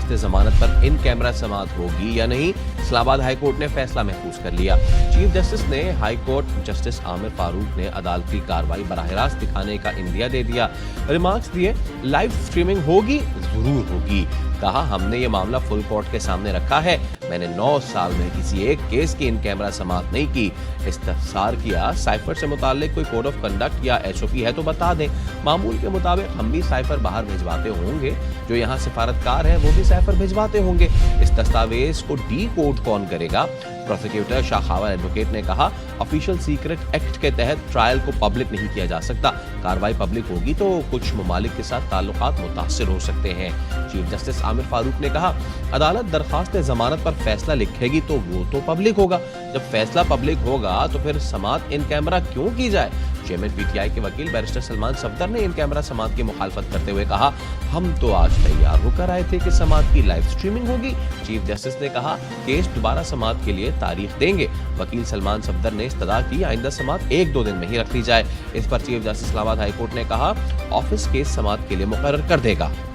दरख्वास्त जमानत पर इन कैमरा समाअत होगी या नहीं, इस्लामाबाद हाई कोर्ट ने फैसला महफूज कर लिया। चीफ जस्टिस ने high court justice Aamir Farooq ने अदालती कार्रवाई बराह रास्त दिखाने का इंदिया दे दिया। रिमार्क्स दिए, लाइव स्ट्रीमिंग होगी, जरूर होगी। कहा, हमने ये मामला फुल कोर्ट के सामने रखा है। मैंने 9 साल में किसी एक केस की इन कैमरा समाअत नहीं की। इस्तफसार किया, साइफर से मुताल्लिक कोई कोड ऑफ कंडक्ट या एसओपी है तो बता दें। मामूल के मुताबिक हम भी साइफर बाहर भिजवाते होंगे, जो यहाँ सिफारतकार है वो भी साइफर भिजवाते होंगे। इस दस्तावेज को डी कोड कौन करेगा? प्रोसिक्यूटर शाखावर एडवोकेट ने कहा, ऑफिशियल सीक्रेट एक्ट के तहत ट्रायल को पब्लिक नहीं किया जा सकता। कार्रवाई पब्लिक होगी तो कुछ ममालिक के साथ ताल्लुकात मुतासिर हो सकते हैं। चीफ जस्टिस आमिर फारूक ने कहा, अदालत दरख्वास्त जमानत पर फैसला लिखेगी तो वो तो पब्लिक होगा। जब फैसला पब्लिक होगा तो फिर समाअत इन कैमरा क्यों की जाए? चेयरमैन पीटीआई के वकील बैरिस्टर सलमान सफदर ने इन कैमरा समाअत की मुखालफत करते हुए कहा, हम तो आज तैयार होकर आए थे कि समाअत की लाइव स्ट्रीमिंग होगी। चीफ जस्टिस ने कहा, केस दोबारा समाअत के लिए तारीख देंगे। वकील सलमान सफदर ने इस्तदा की आइंदा समाअत 1-2 दिन में ही रख ली जाए। इस पर chief justice Islamabad high court ने कहा, ऑफिस केस समाअत के लिए मुकर्रर कर देगा।